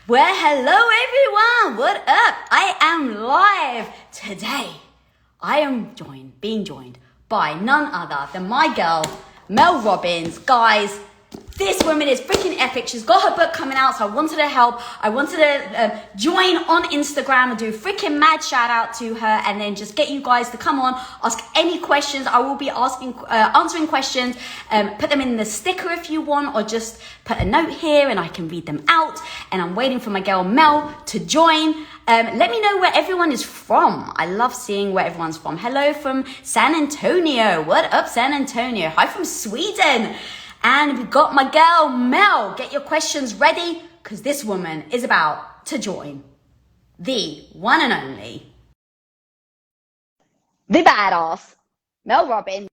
Well, hello everyone. What up? I am live today. I am being joined by none other than my girl, Mel Robbins. Guys, this woman is freaking epic. She's got her book coming out, so I wanted to help. I wanted to join on Instagram and do a freaking mad shout out to her, and then just get you guys to come on, ask any questions. I will be answering questions. Put them in the sticker if you want, or just put a note here and I can read them out. And I'm waiting for my girl Mel to join. Let me know where everyone is from. I love seeing where everyone's from. Hello from San Antonio. What up, San Antonio? Hi from Sweden. And we've got my girl, Mel. Get your questions ready, because this woman is about to join the one and only, the badass, Mel Robbins.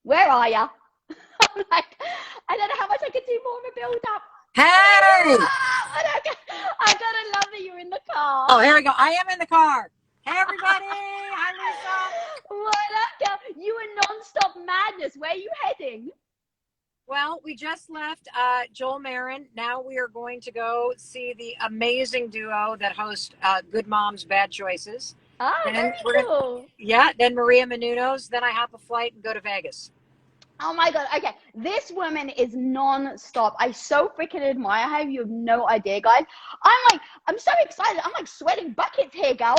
Where are ya? I'm like, I don't know how much I could do more of a build-up. Hey! I gotta love that you're in the car. Oh, here we go. I am in the car. Hey, everybody. Hi, Lisa. What up, girl? You in non-stop madness. Where are you heading? Well, we just left Joel Marin. Now we are going to go see the amazing duo that host Good Moms, Bad Choices. Oh, very cool. Then Maria Menounos. Then I hop a flight and go to Vegas. Oh my God. Okay. This woman is non-stop. I so freaking admire her. You have no idea, guys. I'm so excited. I'm like sweating buckets here, girl.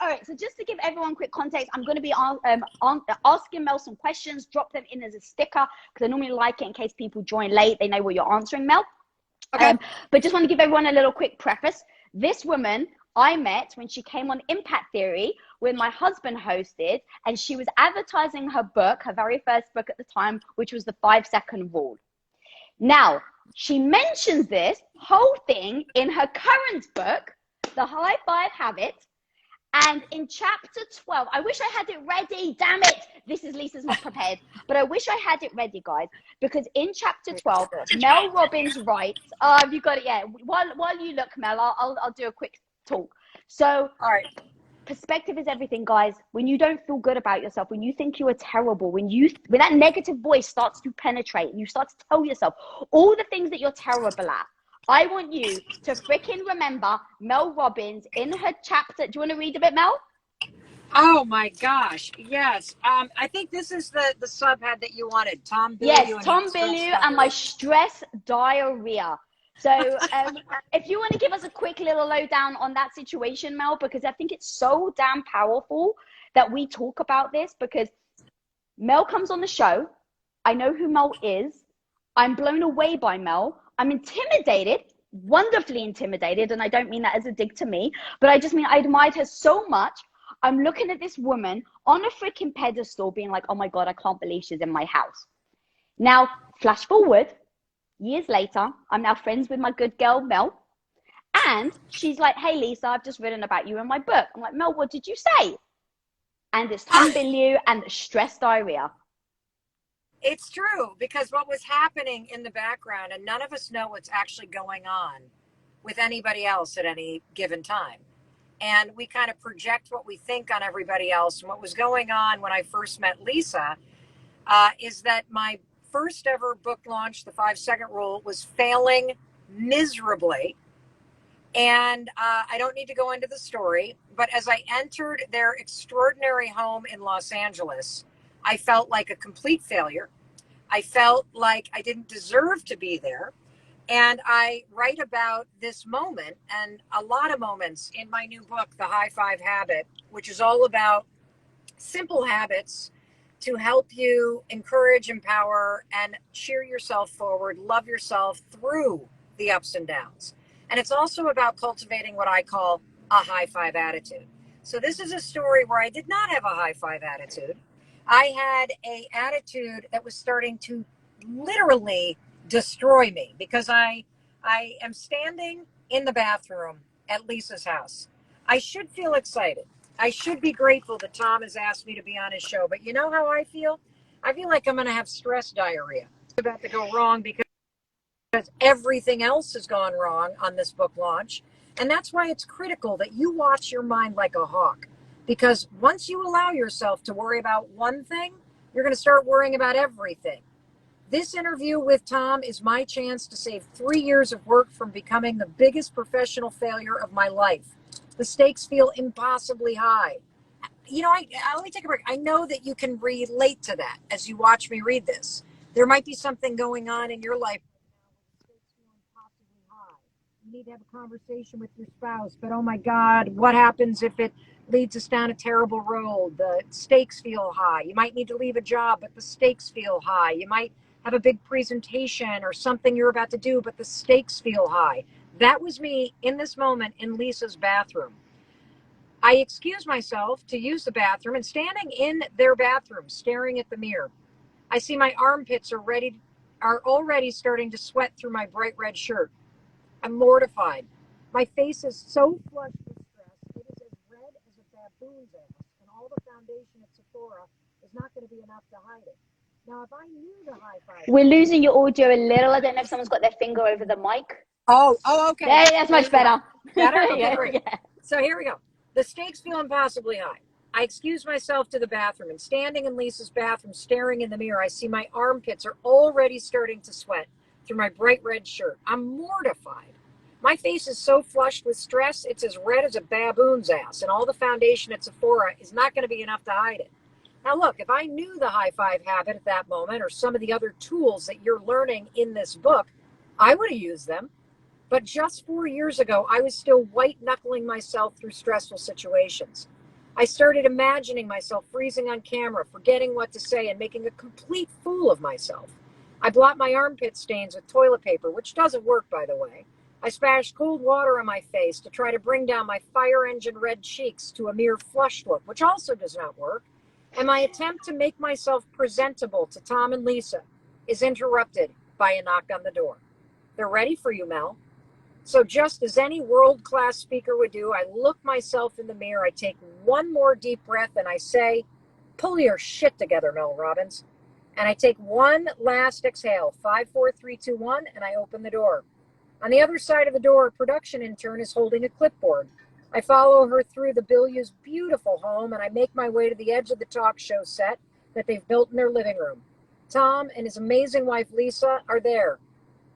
All right. So just to give everyone quick context, I'm going to be asking Mel some questions. Drop them in as a sticker, because I normally like it in case people join late. They know what you're answering, Mel. Okay. But just want to give everyone a little quick preface. This woman I met when she came on Impact Theory, when my husband hosted, and she was advertising her book, her very first book at the time, which was the 5-second rule. Now, she mentions this whole thing in her current book, The High 5 Habit. And in chapter 12, I wish I had it ready. Damn it. Lisa's not prepared. But I wish I had it ready, guys. Because in chapter 12, Mel Robbins writes, have you got it yet? While you look, Mel, I'll do a quick talk. So, all right. Perspective is everything, guys. When you don't feel good about yourself, when you think you are terrible, when that negative voice starts to penetrate and you start to tell yourself all the things that you're terrible at, I want you to freaking remember Mel Robbins in her chapter. Do you want to read a bit, Mel? Oh my gosh, yes. I think this is the subhead that you wanted, Tom Bilyeu. Yes, Tom Bilyeu and my stress diarrhea. So if you want to give us a quick little lowdown on that situation, Mel, because I think it's so damn powerful that we talk about this, because Mel comes on the show. I know who Mel is. I'm blown away by Mel. I'm intimidated, wonderfully intimidated, and I don't mean that as a dig to me, but I just mean I admired her so much. I'm looking at this woman on a freaking pedestal being like, oh my God, I can't believe she's in my house. Now, flash forward, years later, I'm now friends with my good girl, Mel. And she's like, hey, Lisa, I've just written about you in my book. I'm like, Mel, what did you say? And it's Tom Bilyeu and the stress diarrhea. It's true, because what was happening in the background, and none of us know what's actually going on with anybody else at any given time. And we kind of project what we think on everybody else. And what was going on when I first met Lisa is that my first ever book launch, The 5-Second Rule, was failing miserably. And I don't need to go into the story, but as I entered their extraordinary home in Los Angeles, I felt like a complete failure. I felt like I didn't deserve to be there. And I write about this moment and a lot of moments in my new book, The High 5 Habit, which is all about simple habits to help you encourage, empower, and cheer yourself forward, love yourself through the ups and downs. And it's also about cultivating what I call a high 5 attitude. So this is a story where I did not have a high 5 attitude. I had an attitude that was starting to literally destroy me, because I am standing in the bathroom at Lisa's house. I should feel excited. I should be grateful that Tom has asked me to be on his show. But you know how I feel? I feel like I'm going to have stress diarrhea. It's about to go wrong because everything else has gone wrong on this book launch. And that's why it's critical that you watch your mind like a hawk. Because once you allow yourself to worry about one thing, you're going to start worrying about everything. This interview with Tom is my chance to save 3 years of work from becoming the biggest professional failure of my life. The stakes feel impossibly high. You know, I let me take a break. I know that you can relate to that as you watch me read this. There might be something going on in your life you need to have a conversation with your spouse, but oh my God, what happens if it leads us down a terrible road? The stakes feel high. You might need to leave a job, but the stakes feel high. You might have a big presentation or something you're about to do, but the stakes feel high. That was me in this moment in Lisa's bathroom. I excused myself to use the bathroom, and standing in their bathroom, staring at the mirror, I see my armpits are already starting to sweat through my bright red shirt. I'm mortified. My face is so flushed with stress, it is as red as a baboon's ass, and all the foundation at Sephora is not going to be enough to hide it. Now, if I knew the high five... We're losing your audio a little. I don't know if someone's got their finger over the mic. Oh, okay. There, that's much better. Better? Okay, Yeah, great. yeah. So here we go. The stakes feel impossibly high. I excuse myself to the bathroom, and standing in Lisa's bathroom, staring in the mirror, I see my armpits are already starting to sweat through my bright red shirt. I'm mortified. My face is so flushed with stress, it's as red as a baboon's ass, and all the foundation at Sephora is not going to be enough to hide it. Now look, if I knew the high five habit at that moment or some of the other tools that you're learning in this book, I would have used them. But just 4 years ago, I was still white-knuckling myself through stressful situations. I started imagining myself freezing on camera, forgetting what to say, and making a complete fool of myself. I blot my armpit stains with toilet paper, which doesn't work, by the way. I splashed cold water on my face to try to bring down my fire engine red cheeks to a mere flushed look, which also does not work. And my attempt to make myself presentable to Tom and Lisa is interrupted by a knock on the door. They're ready for you, Mel. So just as any world-class speaker would do, I look myself in the mirror, I take one more deep breath, and I say, pull your shit together, Mel Robbins. And I take one last exhale, 5, 4, 3, 2, 1, and I open the door. On the other side of the door, a production intern is holding a clipboard. I follow her through the Bilyeu's beautiful home, and I make my way to the edge of the talk show set that they've built in their living room. Tom and his amazing wife, Lisa, are there.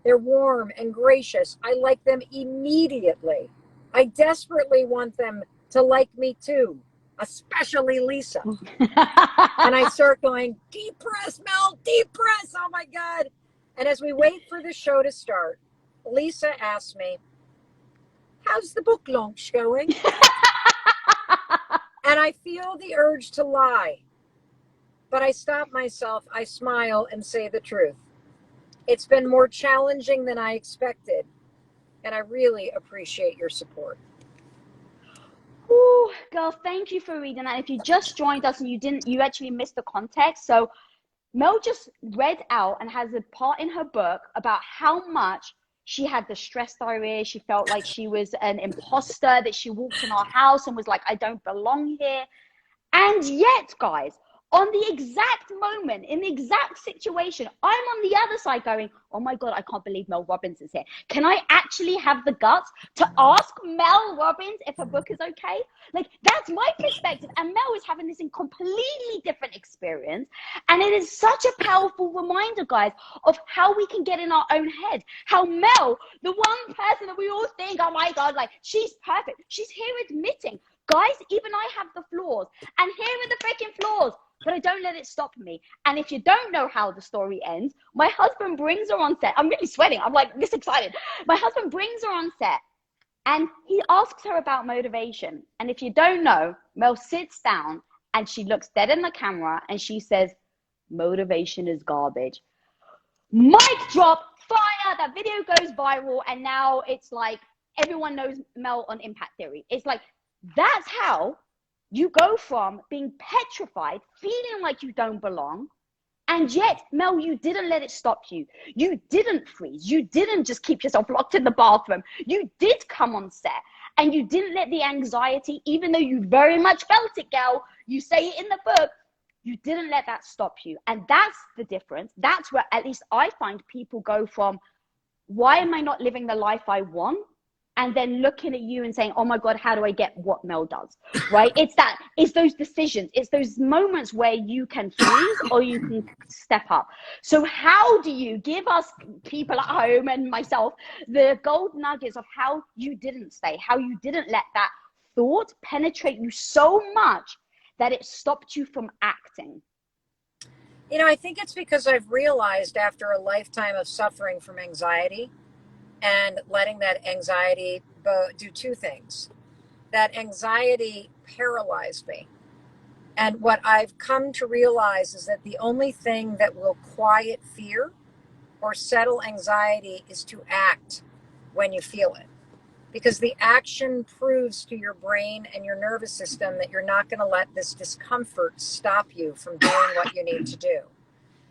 They're warm and gracious. I like them immediately. I desperately want them to like me too, especially Lisa. And I start going, deep breath, Mel, deep breath. Oh my God. And as we wait for the show to start, Lisa asks me, how's the book launch going? And I feel the urge to lie. But I stop myself, I smile and say the truth. It's been more challenging than I expected, and I really appreciate your support. Ooh, girl, thank you for reading that. If you just joined us and you actually missed the context. So Mel just read out and has a part in her book about how much she had the stress diarrhea. She felt like she was an imposter, that she walked in our house and was like, I don't belong here. And yet, guys, on the exact moment, in the exact situation, I'm on the other side going, oh my God, I can't believe Mel Robbins is here. Can I actually have the guts to ask Mel Robbins if her book is okay? Like, that's my perspective. And Mel is having this in completely different experience. And it is such a powerful reminder, guys, of how we can get in our own head. How Mel, the one person that we all think, oh my God, like, she's perfect. She's here admitting, guys, even I have the flaws. And here are the freaking flaws. But I don't let it stop me. And if you don't know how the story ends, my husband brings her on set. I'm really sweating. I'm like this excited. My husband brings her on set and he asks her about motivation. And if you don't know, Mel sits down and she looks dead in the camera and she says, motivation is garbage. Mic drop, fire. That video goes viral. And now it's like everyone knows Mel on Impact Theory. It's like, that's how you go from being petrified, feeling like you don't belong, and yet, Mel, you didn't let it stop you. You didn't freeze. You didn't just keep yourself locked in the bathroom. You did come on set, and you didn't let the anxiety, even though you very much felt it, gal, you say it in the book, you didn't let that stop you. And that's the difference. That's where, at least I find people go from, why am I not living the life I want? and then looking at you and saying, oh my God, how do I get what Mel does, right? It's those decisions. It's those moments where you can freeze or you can step up. So how do you give us people at home and myself the gold nuggets of how you didn't stay, how you didn't let that thought penetrate you so much that it stopped you from acting? You know, I think it's because I've realized after a lifetime of suffering from anxiety and letting that anxiety do two things. That anxiety paralyzed me. And what I've come to realize is that the only thing that will quiet fear or settle anxiety is to act when you feel it. Because the action proves to your brain and your nervous system that you're not going to let this discomfort stop you from doing what you need to do.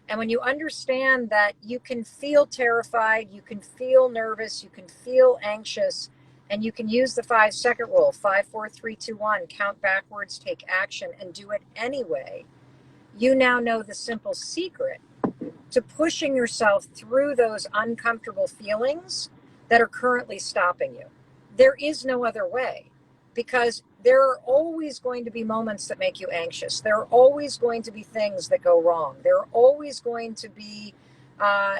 And when you understand that you can feel terrified, you can feel nervous, you can feel anxious, and you can use the 5-second rule, 5, 4, 3, 2, 1, count backwards, take action, and do it anyway, you now know the simple secret to pushing yourself through those uncomfortable feelings that are currently stopping you. There is no other way, because there are always going to be moments that make you anxious. There are always going to be things that go wrong. There are always going to be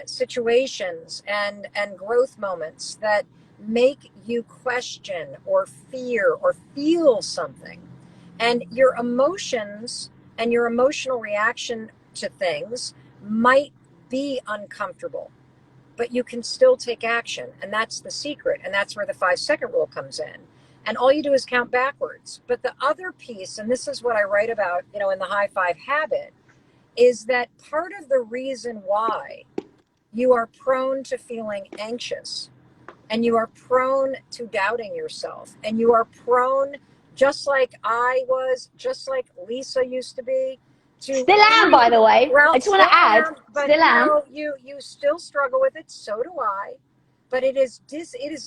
situations and growth moments that make you question or fear or feel something. And your emotions and your emotional reaction to things might be uncomfortable, but you can still take action. And that's the secret. And that's where the 5-second rule comes in. And all you do is count backwards. But the other piece, and this is what I write about, you know, in the High Five Habit, is that part of the reason why you are prone to feeling anxious and you are prone to doubting yourself and you are prone, just like I was, just like Lisa used to be, to Still am, by the way. well, I just want to add, but still am. you still struggle with it. So do I. But it is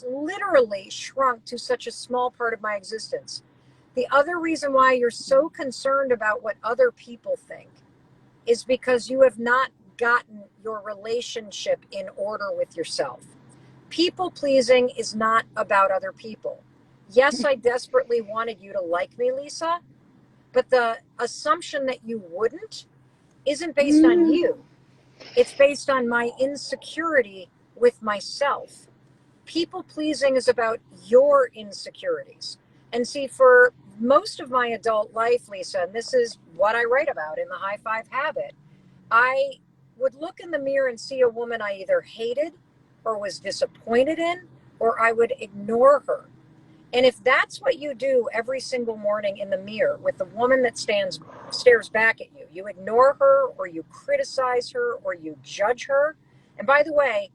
literally shrunk to such a small part of my existence. The other reason why you're so concerned about what other people think is because you have not gotten your relationship in order with yourself. People pleasing is not about other people. Yes, I desperately wanted you to like me, Lisa, but the assumption that you wouldn't isn't based on you. It's based on my insecurity with myself. People pleasing is about your insecurities. And see, for most of my adult life, Lisa, and this is what I write about in the High Five Habit, I would look in the mirror and see a woman I either hated or was disappointed in, or I would ignore her. And if that's what you do every single morning in the mirror with the woman that stares back at you, you ignore her or you criticize her or you judge her. And by the way,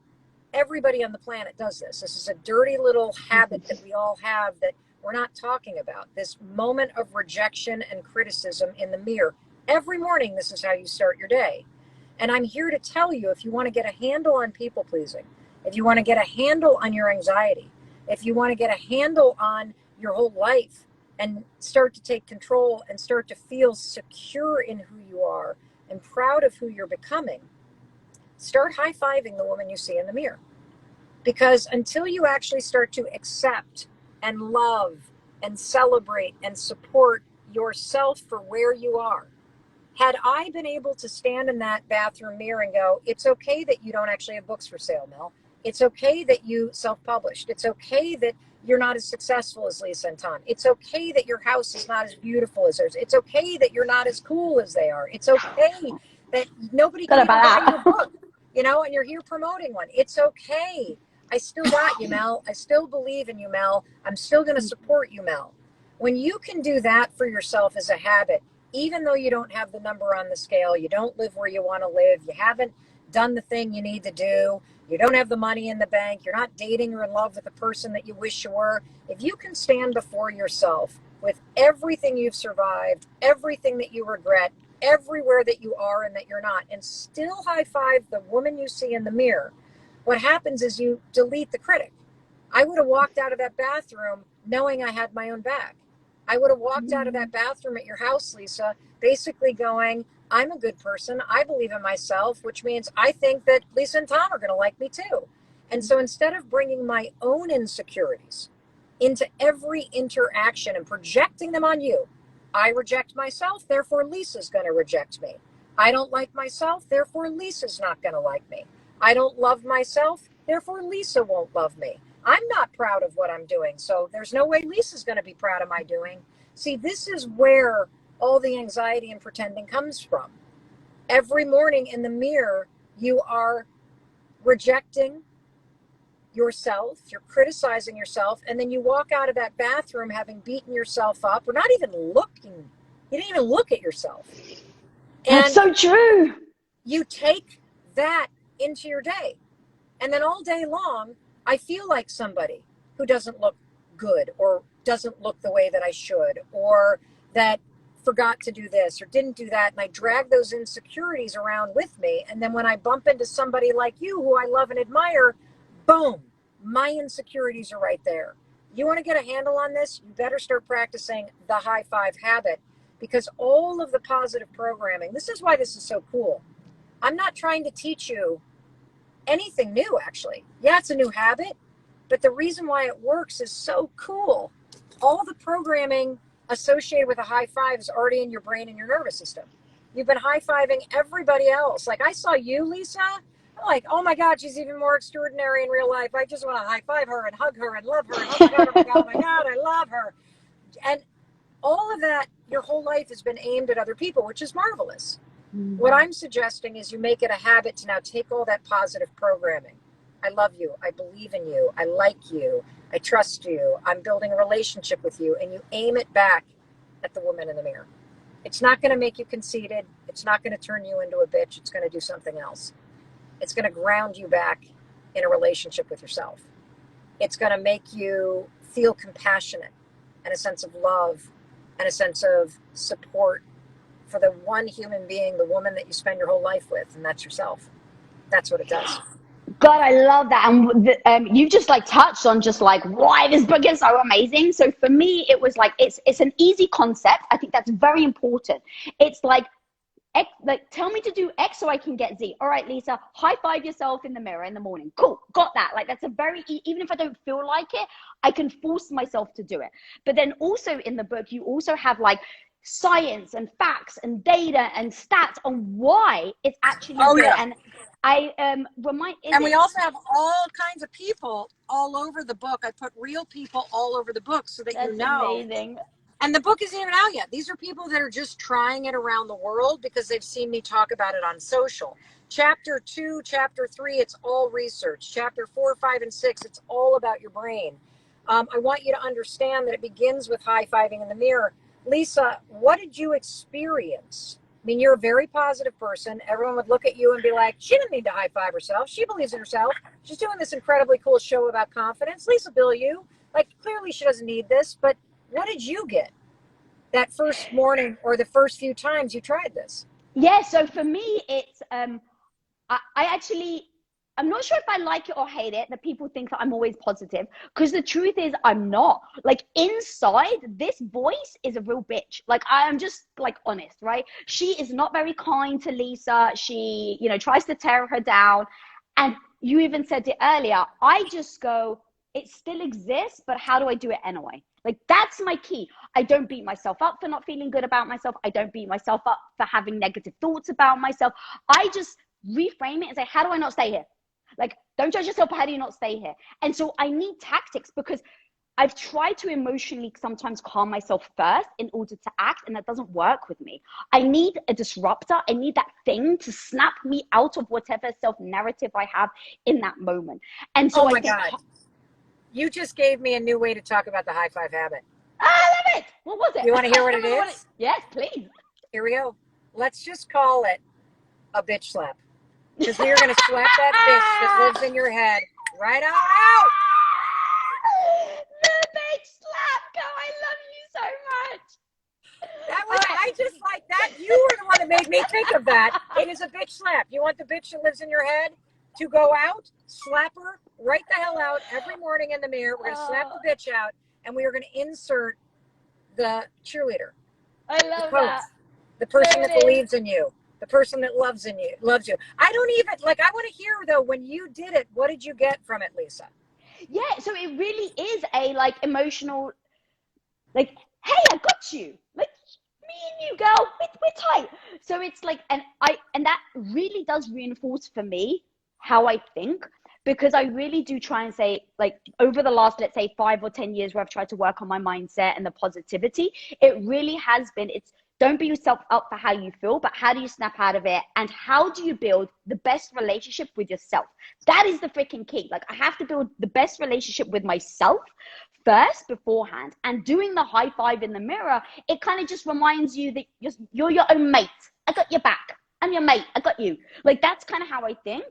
everybody on the planet does this. This is a dirty little habit that we all have that we're not talking about. This moment of rejection and criticism in the mirror. Every morning, this is how you start your day. And I'm here to tell you, if you want to get a handle on people pleasing, if you want to get a handle on your anxiety, if you want to get a handle on your whole life and start to take control and start to feel secure in who you are and proud of who you're becoming, start high-fiving the woman you see in the mirror. Because until you actually start to accept and love and celebrate and support yourself for where you are, had I been able to stand in that bathroom mirror and go, it's okay that you don't actually have books for sale, Mel. It's okay that you self-published. It's okay that you're not as successful as Lisa and Tom. It's okay that your house is not as beautiful as theirs. It's okay that you're not as cool as they are. It's okay that nobody can even buy your book, you know, and you're here promoting one. It's okay. I still got you, Mel. I still believe in you, Mel. I'm still going to support you, Mel. When you can do that for yourself as a habit, even though you don't have the number on the scale, you don't live where you want to live, you haven't done the thing you need to do, you don't have the money in the bank, you're not dating or in love with the person that you wish you were, if you can stand before yourself with everything you've survived, everything that you regret, everywhere that you are and that you're not, and still high-five the woman you see in the mirror, what happens is you delete the critic. I would have walked out of that bathroom knowing I had my own back. I would have walked out of that bathroom at your house, Lisa, basically going, I'm a good person. I believe in myself, which means I think that Lisa and Tom are going to like me too. And so instead of bringing my own insecurities into every interaction and projecting them on you. I reject myself, therefore Lisa's going to reject me. I don't like myself, therefore Lisa's not going to like me. I don't love myself, therefore Lisa won't love me. I'm not proud of what I'm doing, so there's no way Lisa's going to be proud of my doing. See, this is where all the anxiety and pretending comes from. Every morning in the mirror, you are rejecting yourself, you're criticizing yourself, and then you walk out of that bathroom having beaten yourself up or not even looking. You didn't even look at yourself. That's so true. You take that into your day. And then all day long, I feel like somebody who doesn't look good or doesn't look the way that I should, or that forgot to do this or didn't do that. And I drag those insecurities around with me. And then when I bump into somebody like you who I love and admire, boom, my insecurities are right there. You want to get a handle on this? You better start practicing the high five habit, because all of the positive programming, this is why this is so cool. I'm not trying to teach you anything new, actually. Yeah, it's a new habit, but the reason why it works is so cool. All the programming associated with a high five is already in your brain and your nervous system. You've been high-fiving everybody else. Like, I saw you, Lisa. I'm like, oh my God, she's even more extraordinary in real life. I just want to high-five her and hug her and love her. And oh my God, oh my God, oh my God, I love her. And all of that, your whole life has been aimed at other people, which is marvelous. Mm-hmm. What I'm suggesting is you make it a habit to now take all that positive programming. I love you. I believe in you. I like you. I trust you. I'm building a relationship with you. And you aim it back at the woman in the mirror. It's not going to make you conceited. It's not going to turn you into a bitch. It's going to do something else. It's going to ground you back in a relationship with yourself. It's going to make you feel compassionate and a sense of love and a sense of support for the one human being, the woman that you spend your whole life with, and that's yourself. That's what it does. God, I love that. And you just like touched on just like why this book is so amazing. So for me, it was like, it's an easy concept. I think that's very important. It's like tell me to do X so I can get Z. All right, Lisa, high five yourself in the mirror in the morning. Cool, got that. Like, that's a very, even if I don't feel like it, I can force myself to do it. But then also in the book, you also have like science and facts and data and stats on why it's actually good. Yeah. And I we also have all kinds of people all over the book. I put real people all over the book so that you know. Amazing. And the book isn't even out yet. These are people that are just trying it around the world because they've seen me talk about it on social. Chapter 2, Chapter 3, it's all research. Chapter 4, 5, and 6, it's all about your brain. I want you to understand that it begins with high-fiving in the mirror. Lisa, what did you experience? I mean, you're a very positive person. Everyone would look at you and be like, she didn't need to high-five herself. She believes in herself. She's doing this incredibly cool show about confidence. Lisa Bilyeu, like, clearly she doesn't need this, but what did you get that first morning or the first few times you tried this? Yeah, so for me, it's, I'm not sure if I like it or hate it that people think that I'm always positive, because the truth is I'm not. Like, inside, this voice is a real bitch. Like, I am just like honest, right? She is not very kind to Lisa. She, tries to tear her down. And you even said it earlier. I just go, it still exists, but how do I do it anyway? Like, that's my key. I don't beat myself up for not feeling good about myself. I don't beat myself up for having negative thoughts about myself. I just reframe it and say, how do I not stay here? Like, don't judge yourself, but how do you not stay here? And so I need tactics, because I've tried to emotionally sometimes calm myself first in order to act, and that doesn't work with me. I need a disruptor. I need that thing to snap me out of whatever self-narrative I have in that moment. And so I think, God. You just gave me a new way to talk about the high five habit. I love it. What was it? You want to hear what it is? Yes, please. Here we go. Let's just call it a bitch slap. Because we are going to slap that bitch that lives in your head right on out. The bitch slap. Go, I love you so much. That was, I just like that. You were the one that made me think of that. It is a bitch slap. You want the bitch that lives in your head to go out? Slap her right the hell out every morning in the mirror. We're going to slap the bitch out, and we are going to insert the cheerleader. I love that. The person that believes in you. The person that loves you. I don't even, like, I want to hear, though, when you did it, what did you get from it, Lisa? Yeah, so it really is a like emotional, like, hey, I got you. Like, me and you, girl, we're tight. So it's like, and that really does reinforce for me how I think, because I really do try and say, like, over the last, let's say, 5 or 10 years where I've tried to work on my mindset and the positivity, it really has been, it's, don't beat yourself up for how you feel, but how do you snap out of it? And how do you build the best relationship with yourself? That is the freaking key. Like, I have to build the best relationship with myself first beforehand. And doing the high five in the mirror, it kind of just reminds you that you're your own mate. I got your back. I'm your mate. I got you. Like, that's kind of how I think.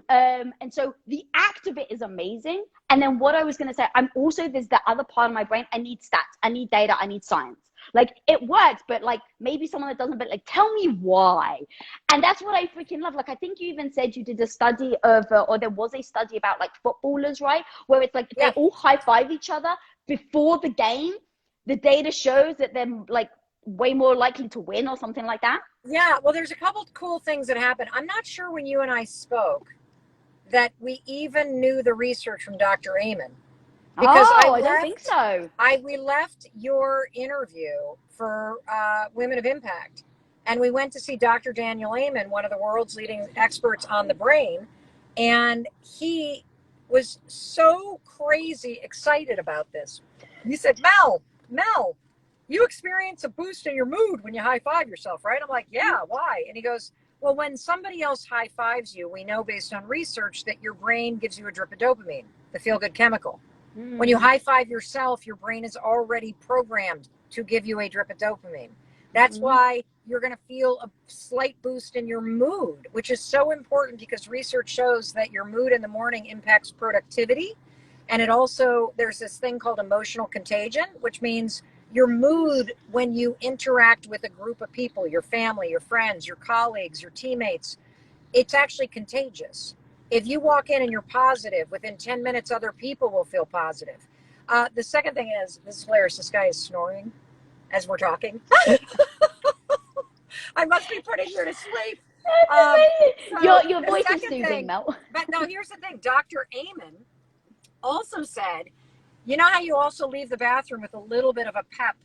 And so the act of it is amazing. And then what I was going to say, I'm also, there's the other part of my brain. I need stats. I need data. I need science. Like, it works, but like maybe someone that doesn't, but like, tell me why. And that's what I freaking love. Like, I think you even said you did a study of, or there was a study about like footballers, right? Where it's like, they all high five each other before the game. The data shows that they're like way more likely to win or something like that. Yeah. Well, there's a couple of cool things that happen. I'm not sure when you and I spoke that we even knew the research from Dr. Amen. Because I don't think so. We left your interview for Women of Impact, and we went to see Dr. Daniel Amen, one of the world's leading experts on the brain, and he was so crazy excited about this. He said, Mel, you experience a boost in your mood when you high five yourself, right? I'm like, yeah, why? And he goes, well, when somebody else high fives you, we know based on research that your brain gives you a drip of dopamine, the feel-good chemical. When you high five yourself, your brain is already programmed to give you a drip of dopamine. That's why you're going to feel a slight boost in your mood, which is so important because research shows that your mood in the morning impacts productivity. And it also, there's this thing called emotional contagion, which means your mood when you interact with a group of people, your family, your friends, your colleagues, your teammates, it's actually contagious. If you walk in and you're positive, within 10 minutes, other people will feel positive. The second thing is, this is hilarious. This guy is snoring as we're talking. I must be putting you to sleep. Your voice is soothing, Mel. But no, here's the thing. Dr. Amen also said, you know how you also leave the bathroom with a little bit of a pep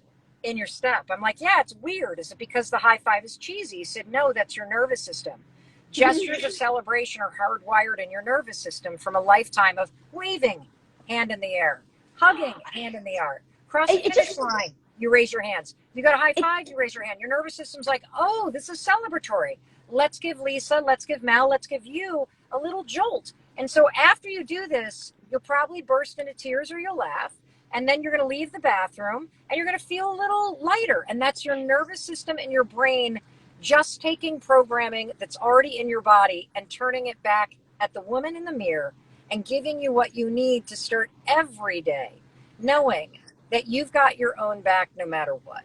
in your step? I'm like, yeah, it's weird. Is it because the high five is cheesy? He said, no, that's your nervous system. Gestures of celebration are hardwired in your nervous system from a lifetime of waving, hand in the air, hugging, hand in the air, cross the finish line, you raise your hands. You got a high five, you raise your hand. Your nervous system's like, oh, this is celebratory. Let's give Lisa, let's give Mel, let's give you a little jolt. And so after you do this, you'll probably burst into tears or you'll laugh. And then you're going to leave the bathroom and you're going to feel a little lighter. And that's your nervous system and your brain just taking programming that's already in your body and turning it back at the woman in the mirror and giving you what you need to start every day, knowing that you've got your own back no matter what.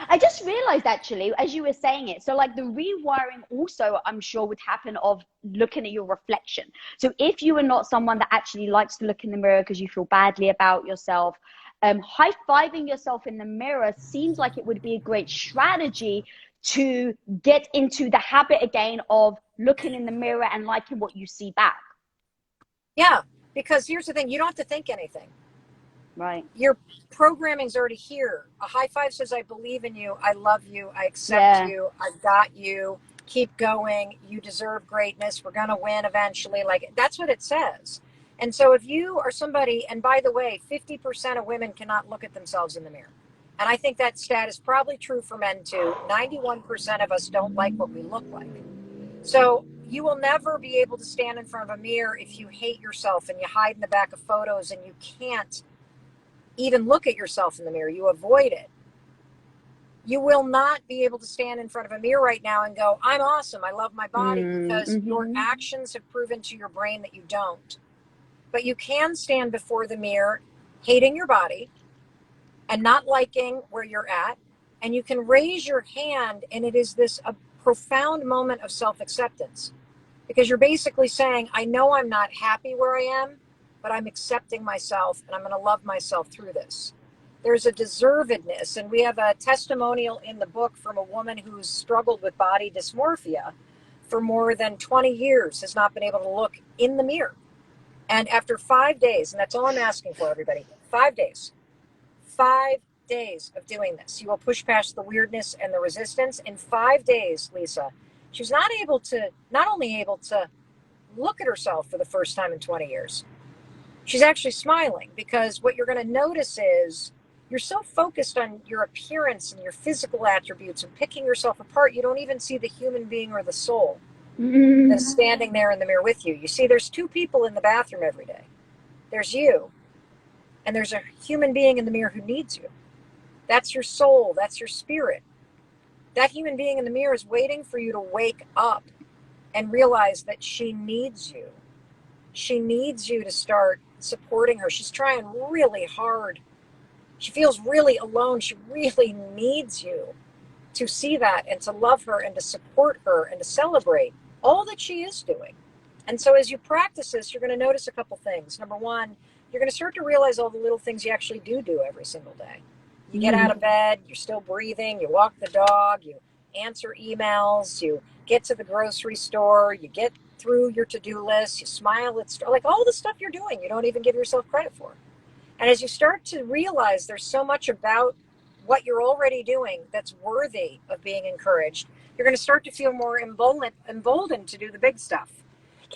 I just realized actually, as you were saying it, so like the rewiring also, I'm sure, would happen of looking at your reflection. So if you are not someone that actually likes to look in the mirror because you feel badly about yourself, high-fiving yourself in the mirror seems like it would be a great strategy to get into the habit again of looking in the mirror and liking what you see back. Yeah, because here's the thing, you don't have to think anything. Right. Your programming's already here. A high five says, I believe in you, I love you, I accept you, I've got you, keep going, you deserve greatness, we're going to win eventually. Like, that's what it says. And so if you are somebody, and by the way, 50% of women cannot look at themselves in the mirror. And I think that stat is probably true for men too. 91% of us don't like what we look like. So you will never be able to stand in front of a mirror if you hate yourself and you hide in the back of photos and you can't even look at yourself in the mirror. You avoid it. You will not be able to stand in front of a mirror right now and go, I'm awesome, I love my body, because your actions have proven to your brain that you don't. But you can stand before the mirror hating your body and not liking where you're at, and you can raise your hand, and it is this a profound moment of self-acceptance, because you're basically saying, I know I'm not happy where I am, but I'm accepting myself and I'm going to love myself through this. There's a deservedness, and we have a testimonial in the book from a woman who's struggled with body dysmorphia for more than 20 years, has not been able to look in the mirror. And after 5 days, and that's all I'm asking for, everybody, 5 days, 5 days of doing this, you will push past the weirdness and the resistance. In 5 days, Lisa, she was not only able to look at herself for the first time in 20 years, she's actually smiling, because what you're going to notice is you're so focused on your appearance and your physical attributes and picking yourself apart, you don't even see the human being or the soul that's standing there in the mirror with you. You see, there's two people in the bathroom every day. There's you, and there's a human being in the mirror who needs you. That's your soul. That's your spirit. That human being in the mirror is waiting for you to wake up and realize that she needs you. She needs you to start supporting her. She's trying really hard. She feels really alone. She really needs you to see that and to love her and to support her and to celebrate all that she is doing. And so as you practice this, you're going to notice a couple things. Number one, you're going to start to realize all the little things you actually do every single day. You get out of bed, you're still breathing, you walk the dog, you answer emails, you get to the grocery store, you get through your to-do list, you smile at like all the stuff you're doing, you don't even give yourself credit for. And as you start to realize there's so much about what you're already doing that's worthy of being encouraged, you're going to start to feel more emboldened to do the big stuff.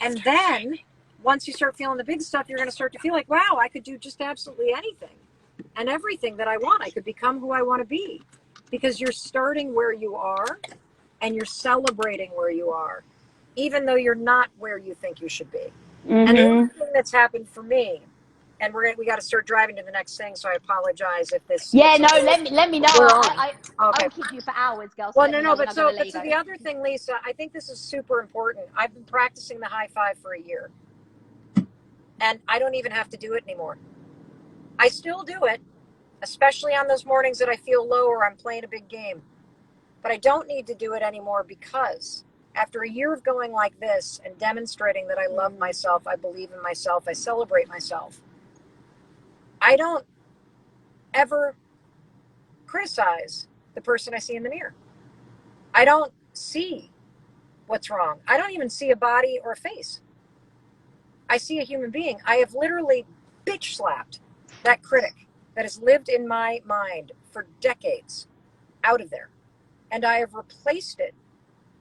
And then once you start feeling the big stuff, you're going to start to feel like, wow, I could do just absolutely anything and everything that I want. I could become who I want to be, because you're starting where you are and you're celebrating where you are, even though you're not where you think you should be. And the other thing that's happened for me, and we got to start driving to the next thing, so I apologize if this. Yeah, no, let me know. Okay. I will keep you for hours, girl. So Well, no, but the other thing, Lisa, I think this is super important. I've been practicing the high five for a year, and I don't even have to do it anymore. I still do it, especially on those mornings that I feel low or I'm playing a big game. But I don't need to do it anymore, because after a year of going like this and demonstrating that I love myself, I believe in myself, I celebrate myself, I don't ever criticize the person I see in the mirror. I don't see what's wrong. I don't even see a body or a face. I see a human being. I have literally bitch slapped that critic that has lived in my mind for decades out of there. And I have replaced it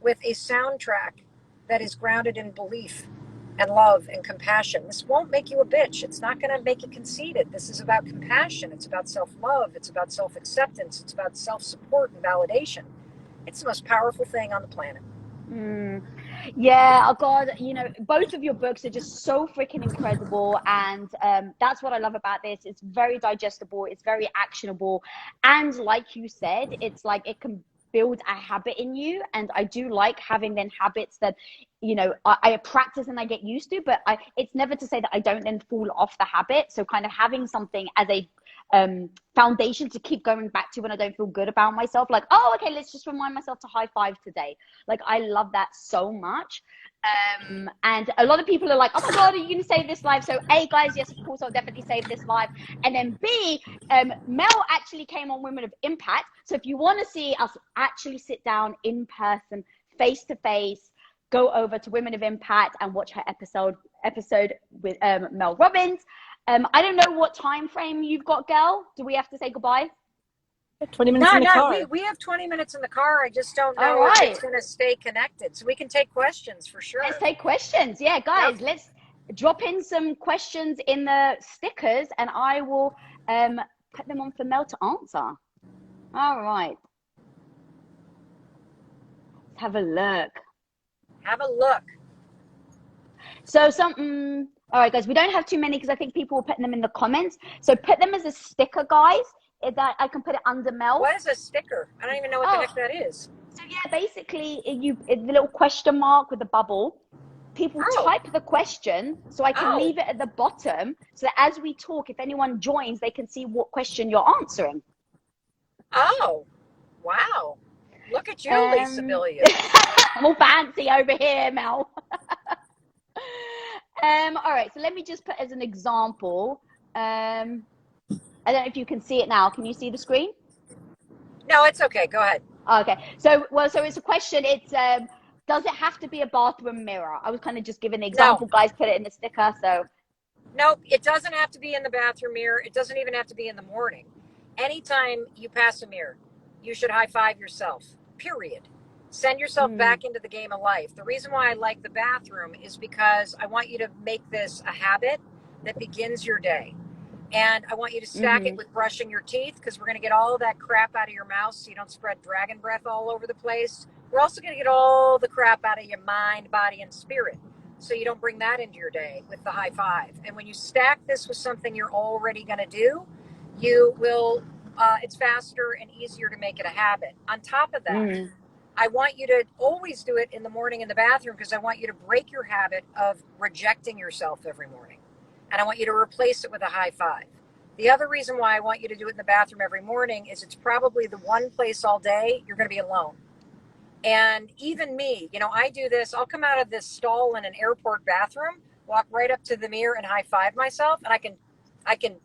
with a soundtrack that is grounded in belief and love and compassion. This won't make you a bitch. It's not going to make you conceited. This is about compassion. It's about self-love. It's about self-acceptance. It's about self-support and validation. It's the most powerful thing on the planet. Yeah, oh God, you know, both of your books are just so freaking incredible, and that's what I love about this. It's very digestible, it's very actionable, and like you said, it's like it can build a habit in you. And I do like having then habits that, you know, I practice and I get used to, but it's never to say that I don't then fall off the habit. So kind of having something as a foundation to keep going back to when I don't feel good about myself, like, oh, okay, let's just remind myself to high five today. Like, I love that so much. And a lot of people are like, oh my God, are you going to save this live? So A, guys, yes, of course, I'll definitely save this live. And then B, Mel actually came on Women of Impact. So if you want to see us actually sit down in person, face to face, go over to Women of Impact and watch her episode with Mel Robbins. I don't know what time frame you've got, girl. Do we have to say goodbye? 20 minutes in the car. We have 20 minutes in the car. I just don't know if it's going to stay connected. So we can take questions for sure. Let's take questions. Yeah, guys, let's drop in some questions in the stickers and I will put them on for Mel to answer. All right. Let's have a look. Have a look. So all right, guys, we don't have too many because I think people will put them in the comments. So put them as a sticker, guys. That I can put it under Mel. What is a sticker? I don't even know what the heck that is. So yeah, basically the little question mark with the bubble. People type the question, so I can leave it at the bottom, so that as we talk, if anyone joins, they can see what question you're answering. Oh, wow! Look at you, lisabilyeu. I'm all fancy over here, Mel. All right, so let me just put as an example. I don't know if you can see it now. Can you see the screen? No, it's okay. Go ahead. Okay. So it's a question. It's does it have to be a bathroom mirror? I was kind of just giving an example. No. Guys, put it in the sticker. So Nope, it doesn't have to be in the bathroom mirror. It doesn't even have to be in the morning. Anytime you pass a mirror, you should high five yourself, period. Send yourself back into the game of life. The reason why I like the bathroom is because I want you to make this a habit that begins your day. And I want you to stack it with brushing your teeth, because we're going to get all that crap out of your mouth so you don't spread dragon breath all over the place. We're also going to get all the crap out of your mind, body, and spirit, so you don't bring that into your day with the high five. And when you stack this with something you're already going to do, you will, it's faster and easier to make it a habit. On top of that, I want you to always do it in the morning in the bathroom, because I want you to break your habit of rejecting yourself every morning. And I want you to replace it with a high five. The other reason why I want you to do it in the bathroom every morning is it's probably the one place all day you're going to be alone. And even me, I do this. I'll come out of this stall in an airport bathroom, walk right up to the mirror and high five myself. And I can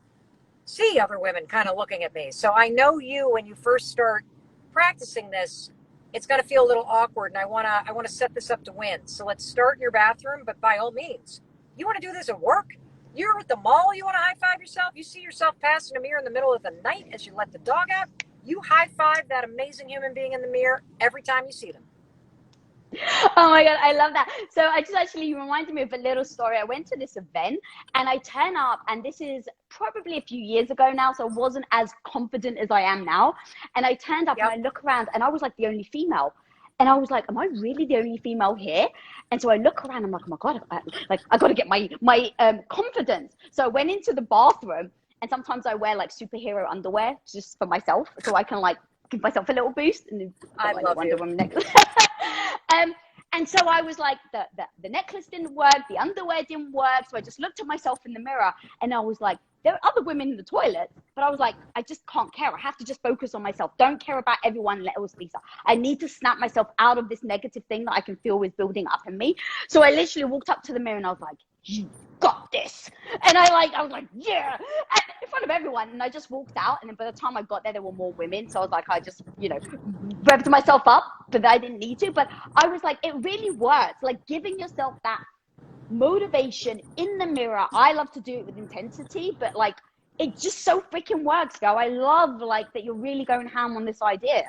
see other women kind of looking at me. So I know when you first start practicing this, it's going to feel a little awkward. And I want to set this up to win. So let's start in your bathroom. But by all means, you want to do this at work? You're at the mall, you want to high five yourself? You see yourself passing a mirror in the middle of the night as you let the dog out? You high five that amazing human being in the mirror every time you see them. Oh my God, I love that. So I just actually reminded me of a little story. I went to this event and I turn up, and this is probably a few years ago now, so I wasn't as confident as I am now. And I turned up and I look around and I was like the only female. And I was like, am I really the only female here? And so I look around, I'm like, oh my God, I got to get my confidence. So I went into the bathroom, and sometimes I wear like superhero underwear just for myself, so I can like give myself a little boost. And I love Wonder you. Woman necklace. And so I was like, the necklace didn't work, the underwear didn't work. So I just looked at myself in the mirror, and I was like, there are other women in the toilet, but I was like, I just can't care. I have to just focus on myself. Don't care about everyone else, Lisa. I need to snap myself out of this negative thing that I can feel is building up in me. So I literally walked up to the mirror and I was like, you got this. And I was like, yeah, and in front of everyone. And I just walked out. And then by the time I got there were more women. So I was like, I just, revved myself up, but I didn't need to. But I was like, it really works. Like giving yourself that motivation in the mirror. I love to do it with intensity, but like it just so freaking works, girl. I love like that you're really going ham on this idea.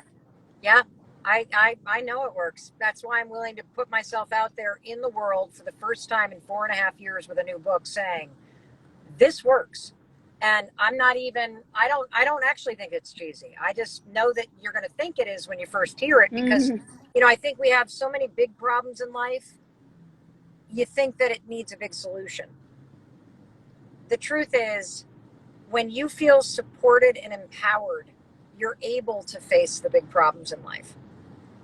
Yeah, I know it works. That's why I'm willing to put myself out there in the world for the first time in 4.5 years with a new book saying this works. And I don't actually think it's cheesy. I just know that you're going to think it is when you first hear it, because I think we have so many big problems in life. You think that it needs a big solution. The truth is, when you feel supported and empowered, you're able to face the big problems in life.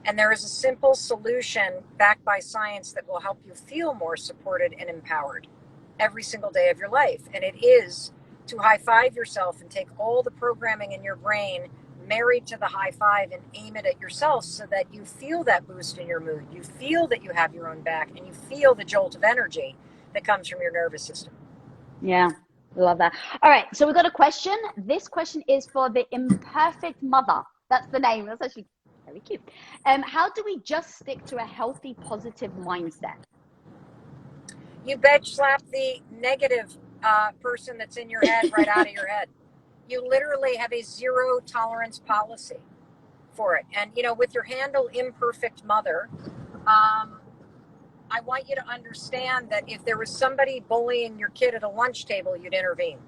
And there is a simple solution backed by science that will help you feel more supported and empowered every single day of your life. And it is to high five yourself and take all the programming in your brain married to the high five and aim it at yourself, so that you feel that boost in your mood. You feel that you have your own back, and you feel the jolt of energy that comes from your nervous system. Yeah, love that. All right, so we got a question. This question is for the imperfect mother. That's the name. That's actually very cute. How do we just stick to a healthy, positive mindset? You bitch slap the negative person that's in your head right out of your head. You literally have a zero tolerance policy for it. And, with your handle imperfect mother, I want you to understand that if there was somebody bullying your kid at a lunch table, you'd intervene.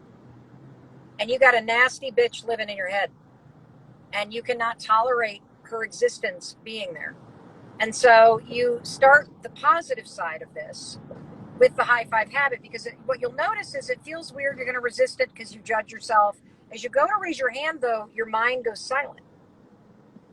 And you got a nasty bitch living in your head, and you cannot tolerate her existence being there. And so you start the positive side of this with the high five habit, because what you'll notice is it feels weird. You're going to resist it because you judge yourself. As you go to raise your hand, though, your mind goes silent.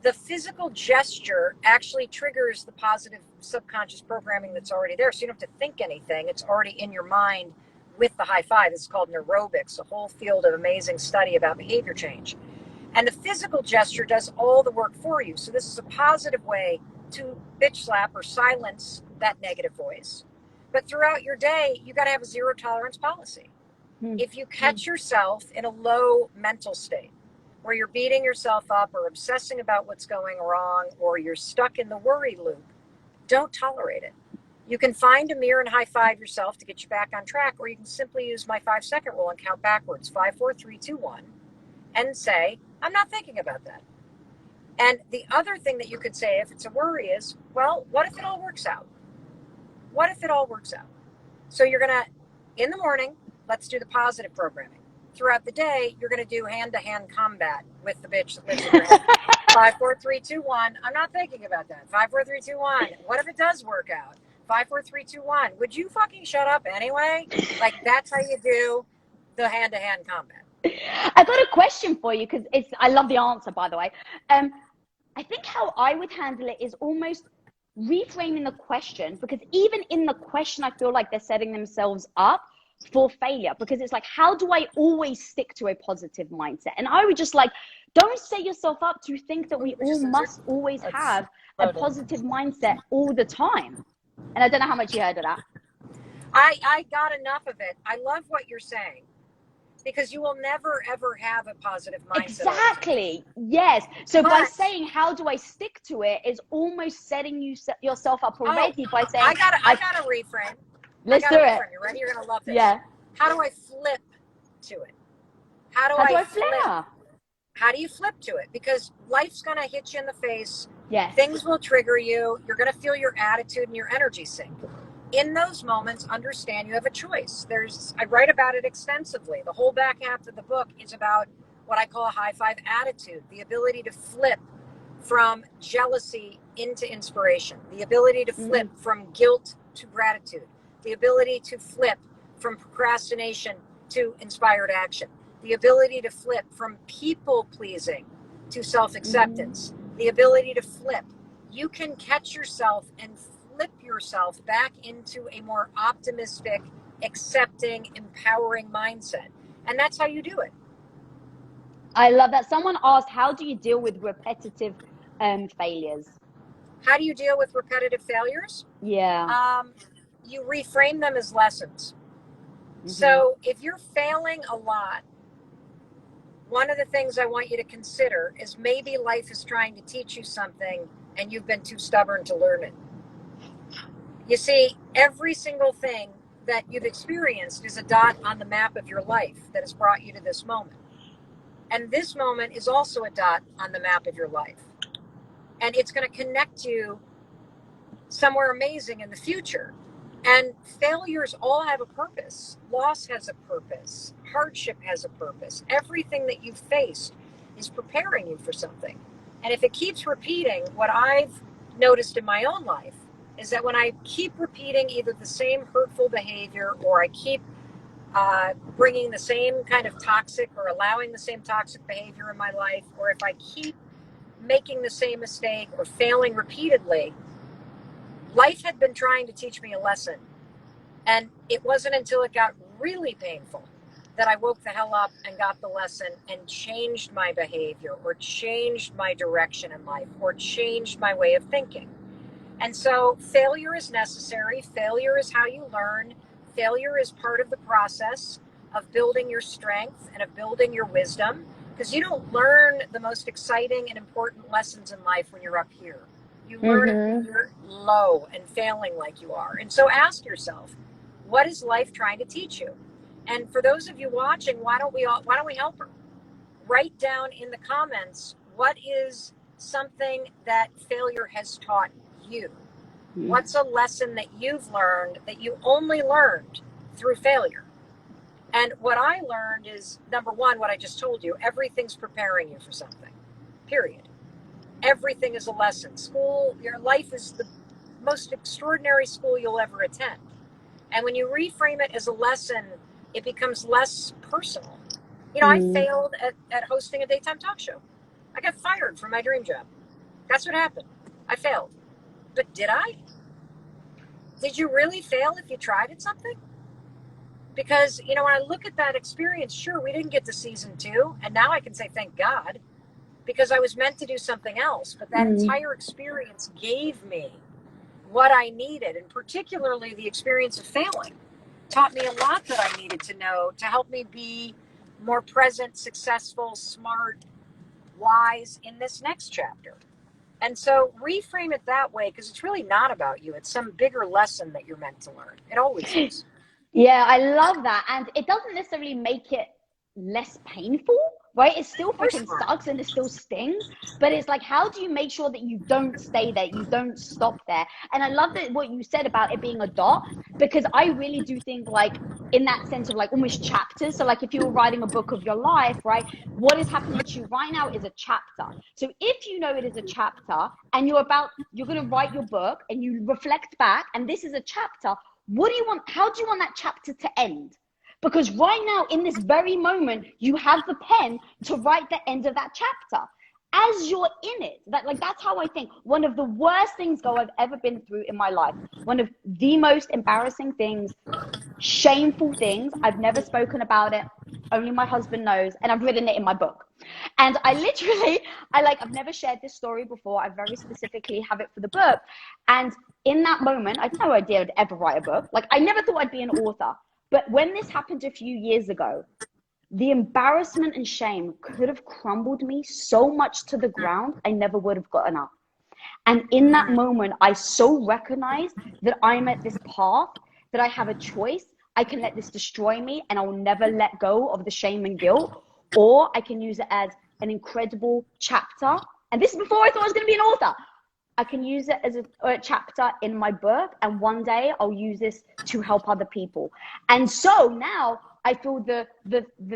The physical gesture actually triggers the positive subconscious programming that's already there. So you don't have to think anything. It's already in your mind with the high five. It's called neurobics, a whole field of amazing study about behavior change. And the physical gesture does all the work for you. So this is a positive way to bitch slap or silence that negative voice. But throughout your day, you got to have a zero tolerance policy. If you catch yourself in a low mental state, where you're beating yourself up or obsessing about what's going wrong, or you're stuck in the worry loop, don't tolerate it. You can find a mirror and high five yourself to get you back on track, or you can simply use my 5-second rule and count backwards, 5, 4, 3, 2, 1, and say, I'm not thinking about that. And the other thing that you could say if it's a worry is, well, what if it all works out? What if it all works out? So you're going to, in the morning, let's do the positive programming. Throughout the day, you're going to do hand-to-hand combat with the bitch that lives in your head. 5, 4, 3, 2, 1. I'm not thinking about that. 5, 4, 3, 2, 1. What if it does work out? 5, 4, 3, 2, 1. Would you fucking shut up anyway? Like, that's how you do the hand-to-hand combat. I got a question for you, because I love the answer, by the way. I think how I would handle it is almost reframing the question, because even in the question, I feel like they're setting themselves up for failure, because it's like, how do I always stick to a positive mindset? And I would just like, don't set yourself up to think that we all must always have a positive mindset all the time. And I don't know how much you heard of that. I got enough of it. I love what you're saying, because you will never, ever have a positive mindset. Exactly. Yes. So by saying, how do I stick to it, is almost setting yourself up already by saying, I gotta reframe. Let's do it. You ready? You're going to love this. Yeah. How do I flip to it? How do I flip? How do you flip to it? Because life's going to hit you in the face. Yes. Things will trigger you. You're going to feel your attitude and your energy sink. In those moments, understand you have a choice. I write about it extensively. The whole back half of the book is about what I call a high five attitude, the ability to flip from jealousy into inspiration, the ability to flip from guilt to gratitude, the ability to flip from procrastination to inspired action, the ability to flip from people pleasing to self-acceptance, the ability to flip. You can catch yourself and flip yourself back into a more optimistic, accepting, empowering mindset. And that's how you do it. I love that. Someone asked, how do you deal with repetitive failures? How do you deal with repetitive failures? Yeah. You reframe them as lessons. So if you're failing a lot, one of the things I want you to consider is maybe life is trying to teach you something and you've been too stubborn to learn it. You see, every single thing that you've experienced is a dot on the map of your life that has brought you to this moment. And this moment is also a dot on the map of your life. And it's going to connect you somewhere amazing in the future. And failures all have a purpose. Loss has a purpose. Hardship has a purpose. Everything that you've faced is preparing you for something. And if it keeps repeating, what I've noticed in my own life is that when I keep repeating either the same hurtful behavior, or I keep bringing the same kind of toxic or allowing the same toxic behavior in my life, or if I keep making the same mistake or failing repeatedly, life had been trying to teach me a lesson. And it wasn't until it got really painful that I woke the hell up and got the lesson and changed my behavior, or changed my direction in life, or changed my way of thinking. And so failure is necessary. Failure is how you learn. Failure is part of the process of building your strength and of building your wisdom, because you don't learn the most exciting and important lessons in life when you're up here. You learn it when you're low and failing like you are. And so ask yourself, what is life trying to teach you? And for those of you watching, why don't we help her? Write down in the comments, what is something that failure has taught you? What's a lesson that you've learned that you only learned through failure? And what I learned is, number one, what I just told you, everything's preparing you for something, period. Everything is a lesson. School, your life is the most extraordinary school you'll ever attend. And when you reframe it as a lesson, it becomes less personal. You know, I failed at hosting a daytime talk show. I got fired from my dream job. That's what happened. I failed. But did I? Did you really fail if you tried at something? Because, you know, when I look at that experience, sure, we didn't get to season 2. And now I can say, thank God, because I was meant to do something else. But that entire experience gave me what I needed. And particularly the experience of failing taught me a lot that I needed to know to help me be more present, successful, smart, wise in this next chapter. And so reframe it that way, because it's really not about you. It's some bigger lesson that you're meant to learn. It always is. Yeah, I love that. And it doesn't necessarily make it less painful, right? It still Of course freaking not. sucks and it still stings, but it's like, how do you make sure that you don't stay there? You don't stop there. And I love that what you said about it being a dot, because I really do think like in that sense of like almost chapters. So like if you were writing a book of your life, right? What is happening to you right now is a chapter. So if you know it is a chapter and you're going to write your book and you reflect back and this is a chapter, what do you want? How do you want that chapter to end? Because right now, in this very moment, you have the pen to write the end of that chapter. As you're in it, that's how I think. One of the worst things I've ever been through in my life, one of the most embarrassing things, shameful things. I've never spoken about it. Only my husband knows, and I've written it in my book. And I've never shared this story before. I very specifically have it for the book. And in that moment, I had no idea I'd ever write a book. Like, I never thought I'd be an author. But when this happened a few years ago, the embarrassment and shame could have crumbled me so much to the ground, I never would have gotten up. And in that moment, I so recognized that I'm at this path, that I have a choice. I can let this destroy me and I will never let go of the shame and guilt, or I can use it as an incredible chapter. And this is before I thought I was going to be an author. I can use it as a chapter in my book, and one day I'll use this to help other people. And so now I feel the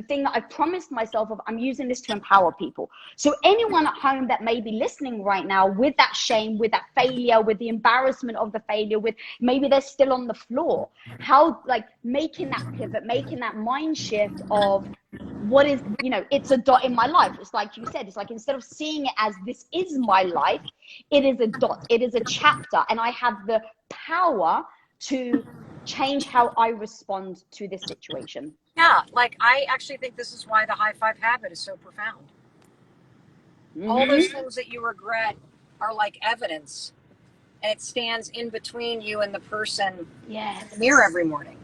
thing that I've promised myself of, I'm using this to empower people. So anyone at home that may be listening right now with that shame, with that failure, with the embarrassment of the failure, with maybe they're still on the floor, how like making that pivot, making that mind shift of what is, it's a dot in my life. It's like you said, it's like instead of seeing it as this is my life, it is a dot, it is a chapter, and I have the power to change how I respond to this situation. Yeah, like I actually think this is why the high five habit is so profound. Mm-hmm. All those things that you regret are like evidence, and it stands in between you and the person in the mirror every morning.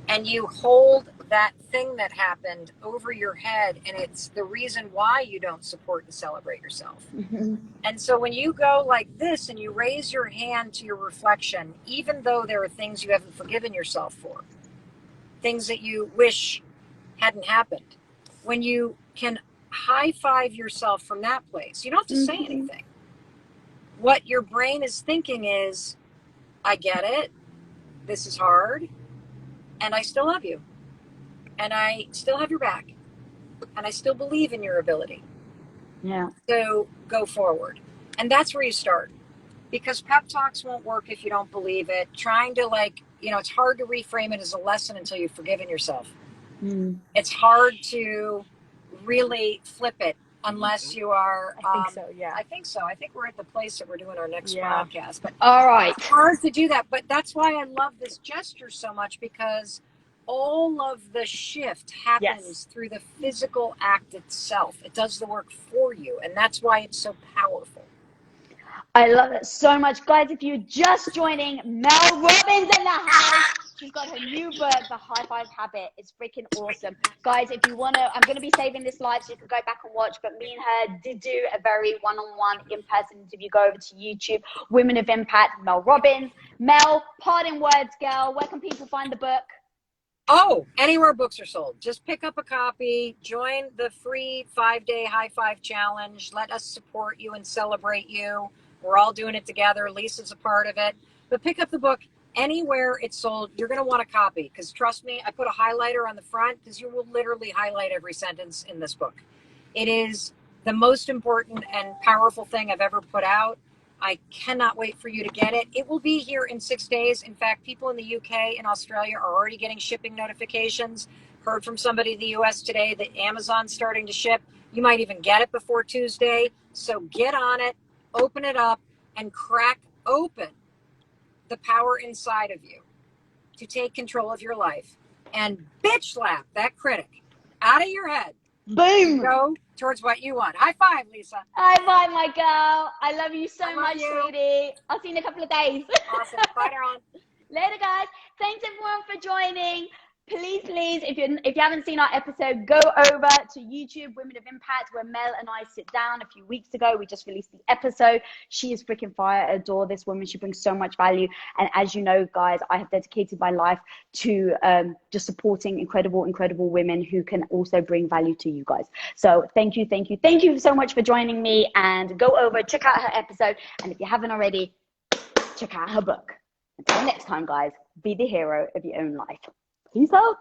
And you hold that thing that happened over your head, and it's the reason why you don't support and celebrate yourself. Mm-hmm. And so when you go like this and you raise your hand to your reflection, even though there are things you haven't forgiven yourself for, things that you wish hadn't happened, when you can high five yourself from that place, you don't have to say anything. What your brain is thinking is, I get it, this is hard, and I still love you. And I still have your back. And I still believe in your ability. Yeah. So go forward. And that's where you start. Because pep talks won't work if you don't believe it. Trying to it's hard to reframe it as a lesson until you've forgiven yourself. It's hard to really flip it unless you are. I think so, yeah. I think so. I think we're at the place that we're doing our next podcast. But all right. It's hard to do that. But that's why I love this gesture so much, because all of the shift happens through the physical act itself. It does the work for you. And that's why it's so powerful. I love it so much. Guys, if you're just joining, Mel Robbins in the house. She's got her new book, The High Five Habit. It's freaking awesome. Guys, if you want to, I'm going to be saving this live so you can go back and watch. But me and her did do a very one-on-one in-person interview. Go over to YouTube, Women of Impact, Mel Robbins. Mel, parting words, girl. Where can people find the book? Oh, anywhere books are sold. Just pick up a copy, join the free 5-day high five challenge. Let us support you and celebrate you. We're all doing it together. Lisa's a part of it. But pick up the book anywhere it's sold. You're going to want a copy, because trust me, I put a highlighter on the front because you will literally highlight every sentence in this book. It is the most important and powerful thing I've ever put out. I cannot wait for you to get it. It will be here in 6 days. In fact, people in the UK and Australia are already getting shipping notifications. Heard from somebody in the US today that Amazon's starting to ship. You might even get it before Tuesday. So get on it, open it up, and crack open the power inside of you to take control of your life and bitch slap that critic out of your head. Boom. Go towards what you want. High five, Lisa. High five, my girl. I love you so much, sweetie. I'll see you in a couple of days. Awesome. Bye, Dawn. Later, guys. Thanks, everyone, for joining. please, if you haven't seen our episode, go over to YouTube, Women of Impact, where Mel and I sit down a few weeks ago. We just released the episode. She is freaking fire. I adore this woman. She brings so much value. And as you know, guys, I have dedicated my life to just supporting incredible women who can also bring value to you guys. So thank you so much for joining me, and go over, check out her episode. And if you haven't already, check out her book. Until next time, guys, be the hero of your own life. Peace out.